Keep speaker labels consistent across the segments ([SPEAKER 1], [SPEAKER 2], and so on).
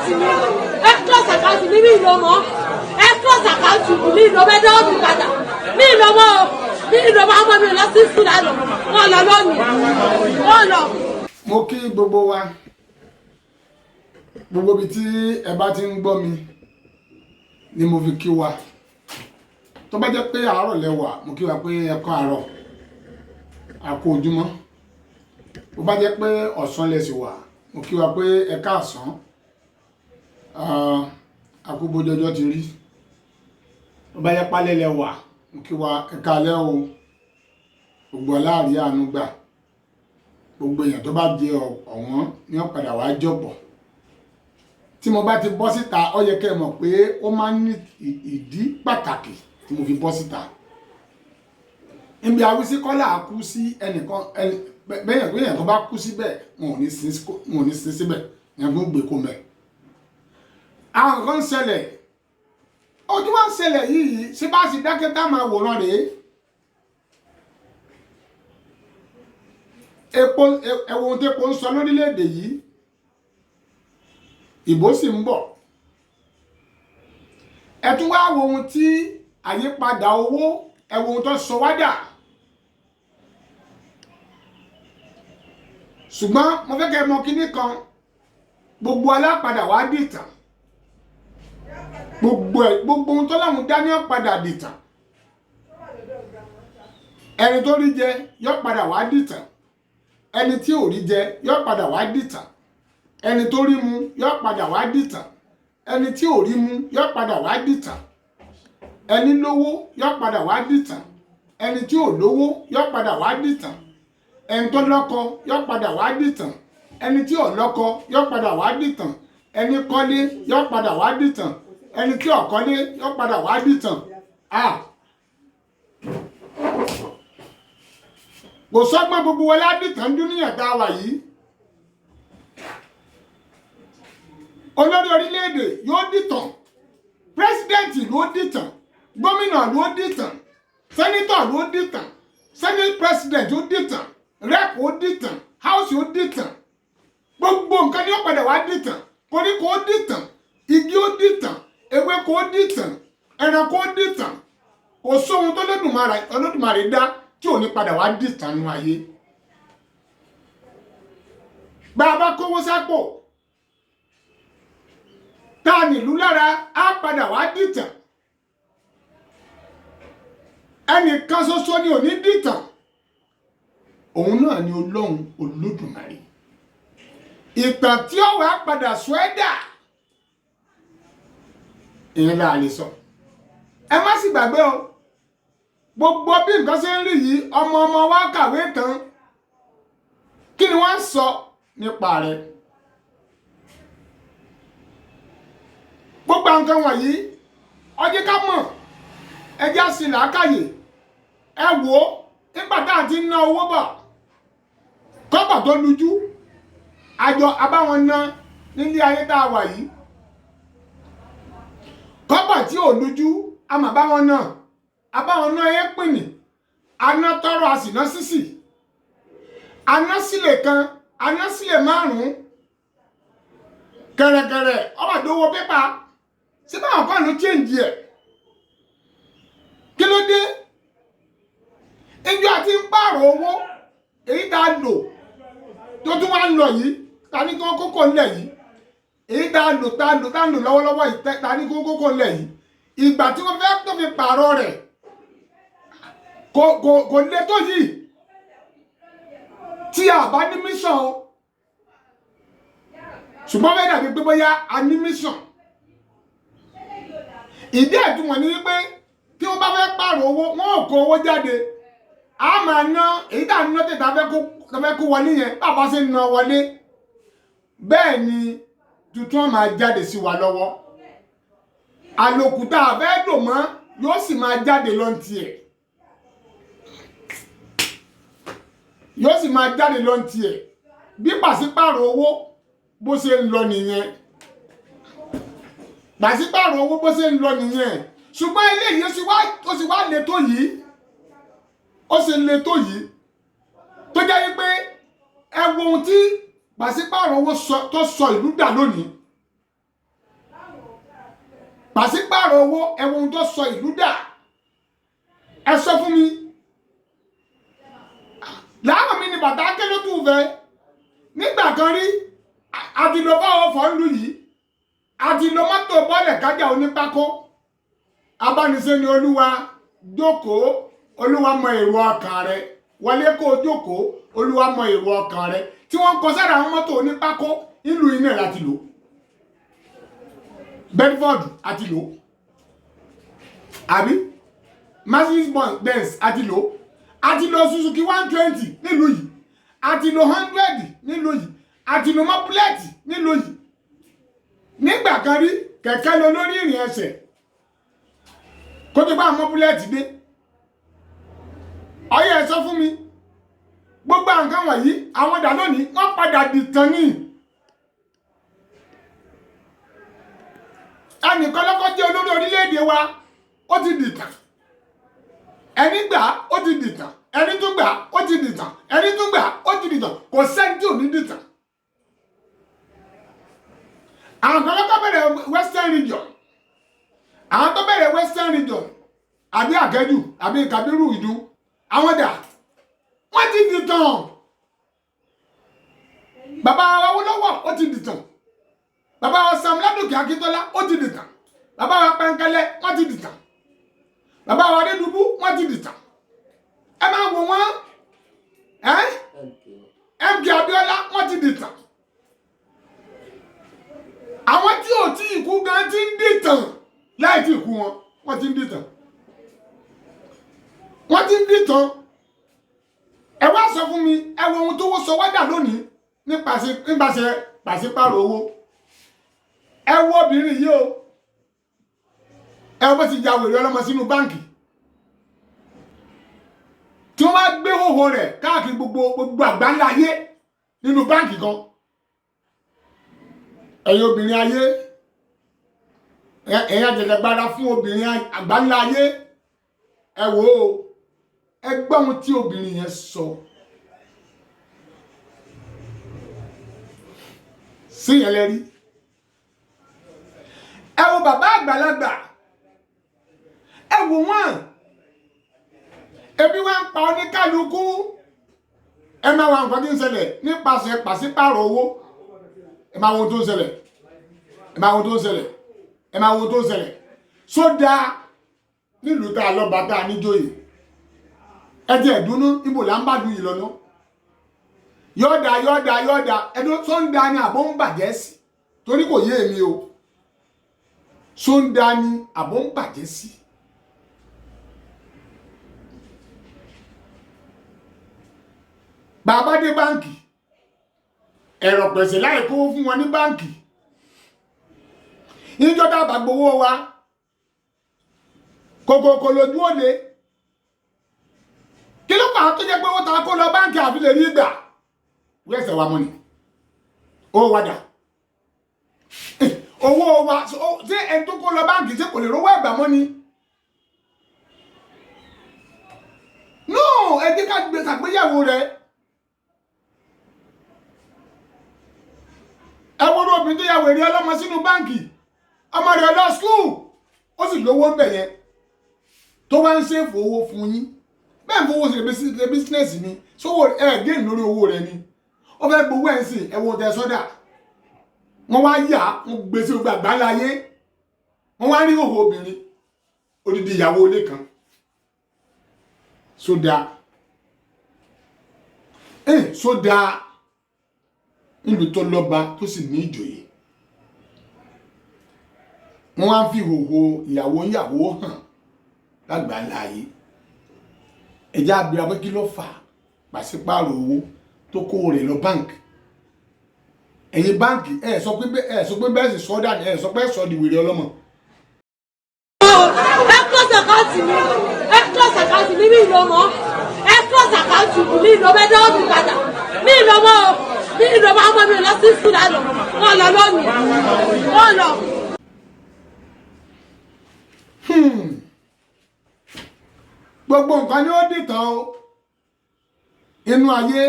[SPEAKER 1] àkáǹtì mi ẹ close àkáǹtì mi ìlò mọ́ ẹ close àkáǹtì mi ìlò mẹ́jọ́ mi padà mi ìlò mọ́ mi ìlò mọ́ ọmọ mi lọ sí sùn lánàá wọn lọ lónìí wọn lọ.
[SPEAKER 2] mo kí gbogbo wa gbogbo ibi tí ẹ bá ti ń gbọ́ mi ni mo fi kí wa tó bá jẹ́ pé àárọ̀ lẹ́wà mo kí wa pé ẹ kọ́ àárọ̀ àkó ojúmọ́ bó bá jẹ́ pé ọ̀sán lẹ sì wà mo kí wa pé ẹ káàsán àkó bójọjọ́ ti rí bó bá jẹ́ pálẹ̀ lẹ́wà mo kí wa ẹ káalẹ́ o gbogbo aláàrí àánú gbà gbogbo èèyàn tó bá jẹ ọ̀wọ́n ní ọ̀padà wá jọ̀pọ̀ tí mo bá ti bọ́ síta ó yẹ kẹ́ ẹ mọ̀ pé ó máa ń ní ìdí pàtàkì tí mo fi bọ́ síta ibi àwísí kọ́lá kú sí ẹnìkan bẹ́yàn tó bá kú síbẹ̀ wọn ò ní sin síbẹ̀ yẹn tó gbé kó mẹ́ àwọn kan ń ṣẹlẹ̀ ojú wa ń ṣẹlẹ̀ yìí ṣé bá sì dákẹ́ tá máa wòran rèé ẹ̀wọ̀n tí epo ń sọ lórílẹ̀‐èdè yìí ìbò sì ń bọ̀ ẹ tún wá wo ohun tí àyípadà owó ẹ̀wọ̀n tó sọ wádà ṣùgbọ́n mo fẹ́ kẹ́ mọ̀ kíní kan gbogbo alápadà wá dìtàn gbogbo ohun tó láwọn dání padà dìtàn ẹni tó rí jẹ yọ padà wá dìtàn ẹni tí ò rí jẹ yọ padà wá dìtàn ẹni tó rí mu yọ padà wá dìtàn ẹni tí ò rí mu yọ padà wá dìtàn ẹni lówó yọ padà wá dìtàn ẹni tí ò lówó yọ padà wá dìtàn ẹni tó lọ́kọ yọ padà wá dìtàn ẹni tí ò lọ́kọ yọ padà wá dìtàn ẹni kọ́lé yọ padà wá dìtàn ẹni tí ò kọ́lé yọ padà wá dìtàn kò sọ́gbọ́n gbogbo wọlé adìtàn dúníyàn tá a wà yìí olórí orílẹ̀-èdè yóò dìtàn pírẹsidẹ́ǹtì ló dìtàn gómìnà ló dìtàn sẹ́nítọ̀ ló dìtàn sẹ́nít pírẹsidẹ́ǹtì ó dìtàn rẹ́pù ó dìtàn háùsì ó dìtàn gbogbo nǹkan ni ó padà wá dìtàn koríko ó dìtàn igi ó dìtàn ewéko ó dìtàn ẹranko ó dìtàn kò sóhun tó Olódùmarè dá tí ò ní padà wá dìtàn nínú ayé bá a bá kówó sápò tá a nílùú lára á padà wá dìtàn ẹnìkan ṣoṣo ni ò ní dìtàn òun náà ni Ọlọ́run Olódùmarè ìtàn tí ó wà padà sọ ẹ́dà ìyẹn là lè sọ ẹ má sì gbàgbé o gbogbo bí nǹkan ṣe ń rí yìí ọmọ wa kàwé tán kí ni wọ́n ń sọ nípa rẹ̀ gbogbo nǹkan wọ̀nyí ọjọ́ ká mọ̀ ẹjẹ́ sí làákàyè ẹ wò ó nígbà tá à ti ń ná owó bọ̀ kọ́bọ̀ tó lújú àjọ abáwọn ná nílé ayé tá a wà yìí kọ́bọ̀ tí ò lújú a mà báwọn náà abáwọn náà yẹ pìnì aná tọrọ àsìná sísì aná sílẹ̀ kan aná sílẹ̀ márùn-ún kẹ̀rẹ̀kẹ̀rẹ̀ ọmọdówó pépà sí báwọn kan ló change ẹ̀ kí ló dé ìjọ àti ń pààrọ̀ owó èyí tá a lò tó tún wá ń lọ yìí ta ní kó kókó ńlẹ̀ yìí èyí tá a lò lọ́wọ́lọ́wọ́ yìí ta ní kó kókó ńlẹ̀ yìí ìgbà tí wọ́n fẹ́ tó fi pààrọ̀ rẹ̀ kò lè tó yìí tí a bá ní mission o ṣùgbọ́n fẹ́ dàbí pé bóyá a ní mission ìdí ẹ̀dùnmọ̀ ni wípé tí wọ́n bá fẹ́ pààrọ̀ owó wọn ò kó owó jáde a máa ná èyí tá a ná tètè fẹ́ kó wọlé yẹn bàbá ṣe ń ná wọlé bẹ́ẹ̀ ni tuntun máa jáde sí wa lọ́wọ́ àlòkù tá a fẹ́ lò mọ́ yóò sì máa jáde lọ́ntì ẹ̀ yóò sì máa jáde lọ́ntì ẹ̀ bí pàṣípààrọ̀ owó bó ṣe ń lọ nìyẹn pàṣípààrọ̀ owó bó ṣe ń lọ nìyẹn ṣùgbọ́n eléyìí ó sì wá le tó yìí ó sì le tó yìí tó jẹ́ wípé ẹ wo ohun tí pàṣípààrọ̀ owó tó sọ ìlú dà lónìí Pasipaaro Owo ẹ̀wọ̀n tó sọ ìlú dà ẹ sọ fún mi láwọn mi ni bàtà kélé tó fẹ́ nígbà kan rí àti lọ fáwọn fọ́nlù yìí àti lọ mọ́tò bọ́ọ̀lẹ̀ kájà onípákó abánisẹ́ ni olúwa jókòó olúwa mọ èrò ọkàn rẹ wọlé kó jókòó olúwa mọ èrò ọkàn rẹ tí wọ́n kọ sára àwọn mọ́tò onípákó ìlú iná láti lò Bedford àti lò àbí Mercedes Benz àti lò Suzuki 120 nílùú yìí àti lò 100 nílùú yìí àti lò mọ́púlẹ́ẹ̀tì nílùú yìí nígbà kan rí kẹ̀kẹ́ lọ lórí ìrìn ẹsẹ̀ kó tó bá mọ́púlẹ́ẹ̀tì dé ọyẹ́ ẹ sọ fún mi gbogbo nǹkan wọ̀nyí àwọn dà lónìí wọ́n padà dìtàn ní ẹnìkan lọ́kọ́ jẹ́ olórí orílẹ̀-èdè wa ó ti dìtàn ẹni gbà ó ti dìtàn ẹni tún gbà ó ti dìtàn ẹni tún gbà ó ti dìtàn kò sẹ́ni tí ò ní dìtàn àwọn kan lọ́kọ́ bẹ̀rẹ̀ western region àwọn tó bẹ̀rẹ̀ western region àbí àgẹ́jù àbí kàbírù ìdú àwọn dà wọ́n ti dìtàn bàbá wa Awólọ́wọ̀ ó ti dìtàn bàbá wa Sam Ládòkè Akíntọ́lá ó ti dìtàn bàbá wa Pẹ́ńkẹ́lẹ́ wọ́n ti dìtàn bàbá wa Adédùbú wọ́n ti dìtàn ẹ máa wò wọ́n MK Abíọ́lá wọ́n ti dìtàn àwọn tí ò tí ìkú gan ti ń dìtàn láì tí ìkú wọn wọ́n ti ń dìtàn wọ́n ti ń dìtàn ẹ wá sọ fún mi ẹ wo ohun tó wó sọ wádà lónìí nípasẹ̀ Pasipaaro Owo ẹ wo obìnrin yìí o ẹ bó ti ja wèrè ọlọ́mọ sínú báǹkì tí wọ́n wá gbé hóhó rẹ̀ káàkiri gbogbo àgbáńlá ayé nínú báǹkì kan ẹ̀yin obìnrin ayé ẹ̀yin àjẹjẹgbára fún obìnrin àgbáńlá ayé ẹ wò ó ẹ gbọ́ ohun tí obìnrin yẹn sọ sí yẹn lẹ́rí ẹ wo bàbá àgbàlagbà ẹ wò wọ́n ebi wọ́n ń pa oníkálukú ẹ máa wá nǹkan tí ń ṣẹlẹ̀ nípasẹ̀ Pasipaaro Owo ẹ máa wo ohun tó ń ṣẹlẹ̀ ẹ máa wo ohun tó ń ṣẹlẹ̀ ẹ máa wo ohun tó ń ṣẹlẹ̀ sódà nílùú tá a lọ́ba tá a níjòyè ẹ jẹ́ ìdùnnú ibo là ń bá dùn yìí lọ́nà yọ̀ọ̀dà ẹ̀dùn tó ń da ni àbọ̀ ń bàjẹ́ sí torí kò yé èmi o tó ń da ni àbọ̀ ń bàjẹ́ sí. bàbá dé báǹkì ẹ̀rọ pẹ̀sẹ̀ láì kówó fún wọn ní báǹkì níjọ́ tá a bá gbowó wa kòkòkò lójú òde kí ló pàá tó jẹ́ pé owó ta kó lọ báǹkì àfi lè rí gbà wẹ́sẹ̀ wa mọ́ni owó wájà owó wa tí ẹni tó kó lọ báǹkì tí kò lè rówó ẹ̀gbà mọ́ni no ẹ jẹ́ ká gbé ṣàgbéyàwó rẹ̀ ẹ wọ́n obìnrin tó yàwó èrè ọlọ́mọ sínú báǹkì ọmọ rẹ̀ lọ skúù ó sì lówó ń bẹ̀ yẹn tó wá ń ṣèfò owó fún yín bẹ́ẹ̀ fowó ṣe bísínẹ́sì ni sówó gé lórí owó rẹ̀ ni ó fẹ́ gbowó ẹ̀ sí ẹ̀wọ̀n tẹ sọ́dà wọ́n wá yà wọ́n gbé sí gbogbo àgbáláyé wọ́n wá rí òhò obìnrin odidi ìyàwó ilé kan sódà sódà níbi tó lọ́ba tó sì ní ìjòyè wọ́n wá ń fi ìhòhò ìyàwó hàn lágbàláyé ẹjá Abiamo kí ló fà Pasipaaro Owo tó kó rẹ̀ lọ báǹkì ẹ̀yin báǹkì ẹ sọ pé bẹ́ẹ̀ sì sọ́dà ni ẹ sọ pé sọ di wèrè ọlọ́mọ.
[SPEAKER 1] ẹ close account mi ní ìlọmọ ẹ close account mi ní ìlọmọ ẹ dọ́wọ́ mi padà ní ìlọmọ ọmọ mi lọ sí sùn lánàá wọn lọ lónìí wọn lọ.
[SPEAKER 2] gbogbo nǹkan ni ó dìtàn o inú ayé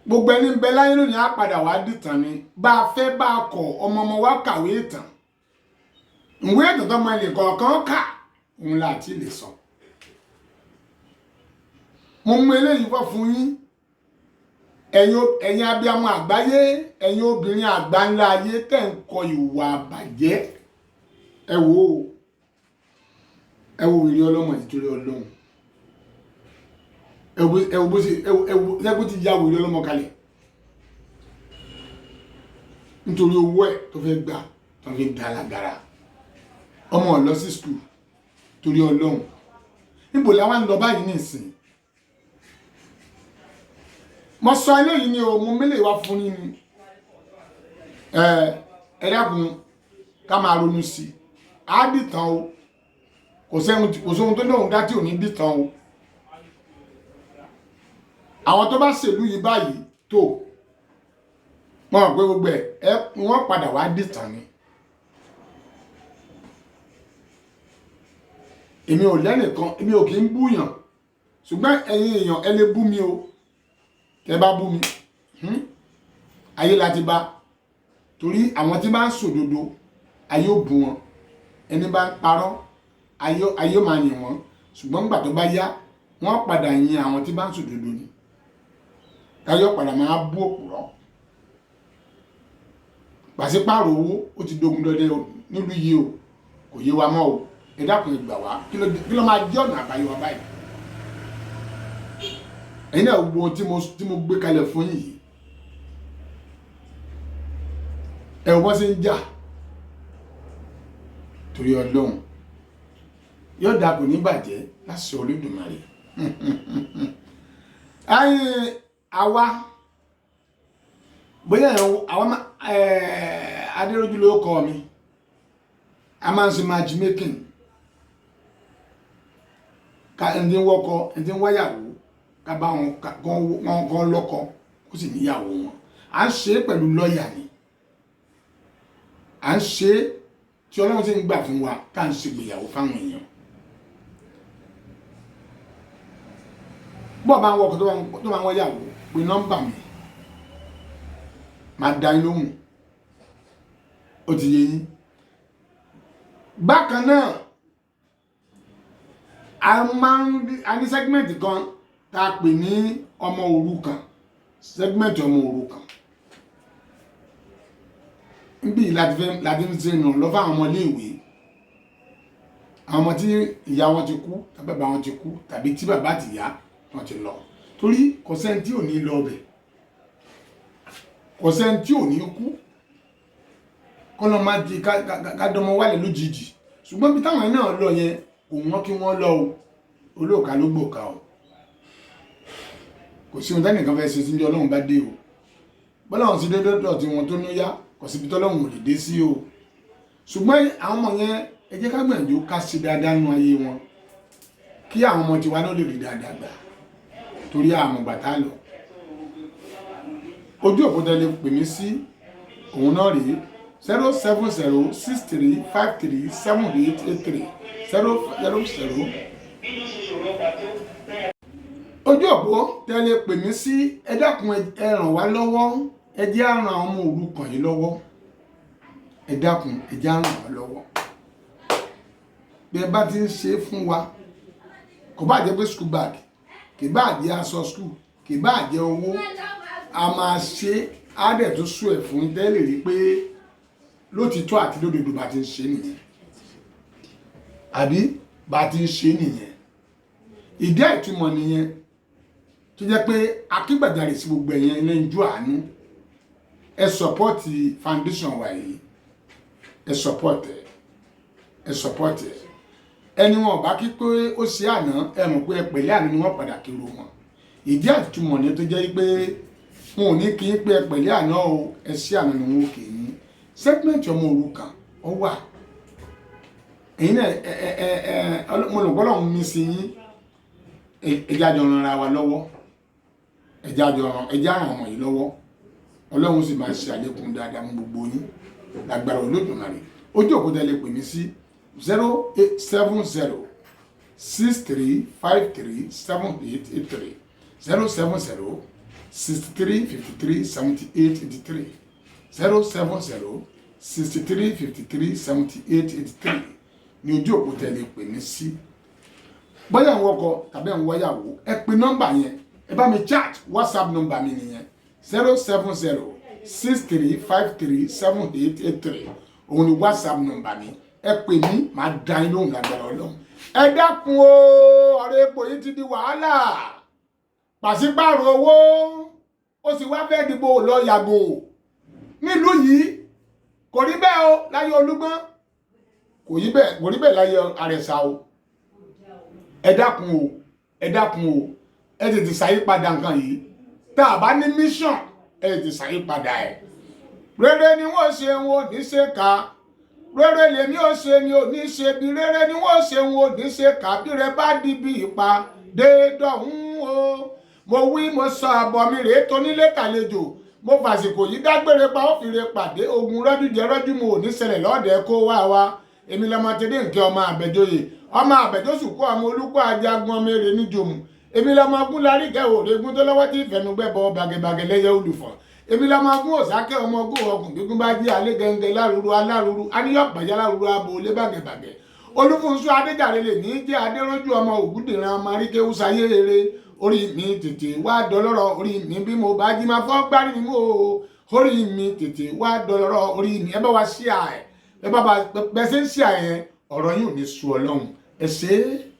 [SPEAKER 2] gbogbo ẹni ń bẹ láyé lónìí á padà wá dìtàn ni bá a fẹ́ bá a kọ̀ ọmọ wa kàwé ìtàn ìwé ìtọ́tọ́ máa lè kọ̀ọ̀kan kà òun láti lè sọ. Mo mú eléyìí wá fún yín ẹ̀yin abiyamọ àgbáyé, ẹ̀yin obìnrin àgbáńlá ayé tẹ́ ń kọ ìwà àbàjẹ́. Ẹ wo ìrìn ọlọ́mọ ìtorí Ọlọ́run. Ẹ wo bó ṣe lẹ́gbẹ́ ti ya wèrè ọlọ́mọ kalẹ̀ nítorí owó ẹ̀ tó fẹ́ gbà tó fi dá lágara. Ọmọ lọ sí skul torí Ọlọ́run. Níbo la wá ń lọ báyìí nísìn? Mo sọ eléyìí ni o, mo mélè wá fún yín ni. Ẹ dákun ká máa ronú sí i. Á dìtàn o. Kò sóhun tó lóhun dá tí ò ní dìtàn o. Àwọn tó bá ṣèlú yìí báyìí tó wọ́n mọ̀ pé gbogbo ẹ̀ wọ́n padà wá dìtàn ni. Èmi ò lẹ́nìkan, èmi ò kì í búyàn, ṣùgbọ́n ẹ̀yin èèyàn ẹ lè bú mi o. Tẹ́ bá bú mi ayé láti bá, torí àwọn tí bá ń sòdodo ayé ò bú wọn, ẹni bá ń parọ́ ayé máa yìn wọ́n, ṣùgbọ́n nígbà tó bá yá wọ́n padà yin àwọn tí bá ń sòdodo ni. Táyọ̀ padà máa bú òpùrọ́. Pasipaaro owó ó ti dogun dọdẹ nílùú yìí o, kò yé wa mọ́ o. Ẹ dákun ìgbà wá kí ló máa jẹ́ ọ̀nà àbáyọ wa báyìí? Ẹ̀yin náà gbogbo tí mo gbé kalẹ̀ fún yìí, ẹ wọ́n ṣe ń jà torí Ọlọ́run. Yóò dà kò ní bàjẹ́ láṣẹ Olódùmarè. Àwa bóyá àwọn Adéròjú ló kọ mi, a máa ń ṣe matchmaking. Ká ẹni wọ́kọ ẹni wáyàwó ká bá wọn kan lọ́kọ kó sì níyàwó wọn. À ń ṣe pẹ̀lú lọ́ọ̀yà ni. À ń ṣe tí Ọlọ́run sì ń gbà fún wa ká ń ṣègbéyàwó fáwọn èèyàn. Bọ́ọ̀ bá ń wọ́kọ tó máa ń wáyàwó pé nọ́mbà mi máa dá yín lóhùn, ó ti yé yín. Bákan náà a ní sẹ́gmẹ̀ntì kan tá a pè ní ọmọ òrukàn, sẹ́gmẹ̀ntì ọmọ òrukàn. Níbí láti ń ṣe ìrànlọ́wọ́ fáwọn ọmọ iléèwé, àwọn ọmọ tí ìyá wọn ti kú tàbí bàbá wọn ti kú tàbí tí bàbá àti ìyá wọn ti lọ, torí kò sẹ́ni tí ò ní lọ ọbẹ̀, kò sẹ́ni tí ò ní kú, kọ́nà má di kádọmọ wálẹ̀ lójijì. Ṣùgbọ́n bí táwọn náà lọ yẹn kò wọ́n kí wọ́n lọ o, olóòka ló gbòòka o. Kò sí ohun tẹ́nìkan fẹ́ ṣe tí Ọlọ́run bá dé o. Bọ́lọ́run sí dédé tí wọn tó ní yá kò síbi tọ́lọ́run ò lè dé sí o. Ṣùgbọ́n àwọn ọmọ yẹn ẹ jẹ́ ká gbìyànjú ká ṣe dáadáa nínú ayé wọn, kí àwọn ọmọ tiwa náà lè rí dáadáa gbà, torí àmọ̀ bàtà lọ. Ojú òpó tẹ́ lè pè mí sí òun náà rèé 07063537883 070. Ojú òpó tẹ́ lè pè mí sí, ẹ dákun ẹ ràn wá lọ́wọ́, ẹ jẹ́ á ràn àwọn ọmọ òrukàn yìí lọ́wọ́, ẹ dákun ẹ jẹ́ á ràn wá lọ́wọ́. Bí ẹ bá ti ń ṣe fún wa, kò bá jẹ́ pé school bag, kì bá jẹ́ aṣọ school, kì bá jẹ́ owó, a máa ṣe á dẹ̀ tó sú ẹ̀ fún tẹ́lẹ̀ rí pé lótìtọ́ àti lódodo bá ti ń ṣe nìyẹn, àbí bá ti ń ṣe nìyẹn. Ìdí ìtumọ̀ nìyẹn tó jẹ́ pé akígbàjarè sí gbogbo ẹ̀yẹn ẹlẹ́yinjú àánú, ẹ sọpọ́ọ̀tì foundation wa yìí, ẹ sọpọ́ọ̀tì ẹ. Ẹni wọn bá kí pé ó ṣe àná, ẹ mọ̀ pé ẹ pẹ̀lẹ́ àná ni wọ́n padà kiri wọn. Ìdí ìtumọ̀ ni tó jẹ́ pé wọn ò ní kí n pé ẹ pẹ̀lẹ́ àná o, ẹ ṣe àná ni wọn ò kì í ní. Segment ọmọ òrukàn ó wà. Ẹ̀yin náà mo lò gbọ́dọ̀ mi sí yín, ẹjá jọ ran ara wa lọ́wọ́, ẹjá ràn ọmọ yìí lọ́wọ́. Ọlọ́run sì máa ṣe àlékún dáadáa mú gbogbo yín lágbára Olódùmarè. Ojú òkú tẹ́ lè pè mí sí 07063537883 07063537883 07063537883 63 53 78 83 ní ojú òpó tẹ̀lé pè mí sí. Bóyá ń wọkọ̀ tàbí ń wáyàwó ẹ pe nọ́mbà yẹn ẹ bá mi chat WhatsApp nọ́mbà mi nìyẹn 070 63 53 7883 òun ni WhatsApp nọ́mbà mi ẹ pè mí máa dá yín lóhùn lágbára Ọlọ́run. Ẹ dákun o ọ̀rọ̀ epo yìí ti di wàhálà pàṣípààrọ̀ owó ó sì wá fẹ́ dìbò lọ yàgò nílùú yìí kò rí bẹ́ẹ̀ o láyé Olúgbọ́n kò rí bẹ́ẹ̀ láyé Àrẹ̀sà o. Ẹ dákun o ẹ tètè ṣàyípadà nǹkan yìí tá a bá ní mission ẹ tètè ṣàyípadà ẹ̀. Rere ni wọ́n ṣe wọn ò ní ṣe ká rere lèmi ò ṣe mi ò ní ṣe bí rere ni wọ́n ṣe wọn ò ní ṣe ká bí rẹ bá di bí ipa dédọ̀hún o. Mo wí mo sọ àbọ̀ mi rèé tonílé kàlejò mo fàsìkò yìí dágbére pa ó fìrè pàdé ogun rọ́jú jẹ rọ́jú mo ò ní ṣẹlẹ̀ lọ́ọ̀dẹ̀ kó wá wa èmi lọ́mọ tẹ́lẹ̀ nǹkan ọmọ àbẹ̀jọyè ọmọ àbẹ̀jọ́sù kó ọmọ olùkọ́ ajagun ọmọ èrè níjòmù èmi lọ́mọ gún larí kẹwò rẹ́gún tó lọ́wọ́ tí ìfẹ̀nugbẹ́ bọ bàgẹ̀bàgẹ̀ lẹ́yẹ olùfọ̀n èmi lọ́mọ gún òsákẹ́ ọmọ ogún ọkùn gbígun bá jí alẹ́ gẹ́gẹ́ aláruru aníyọ̀pàjá láruru abo lé bàgẹ̀bàgẹ̀ olúfúnṣu adéjàre lè ní jẹ́ adéròjú ọmọ ògúndìran ọmọ aríkéwúsayé rere orí mi tètè wá dọlọ́rọ̀ orí mi bí mo bá jí máa fọ́ gbárí mi mú o orí mi tètè wá dọlọ́rọ̀ orí mi ẹ bá wa ṣíà ẹ bá bẹ́ẹ̀ ṣe ń ṣíà yẹn ọ̀rọ̀ yìí ò ní sú Ọlọ́run ẹ ṣe é.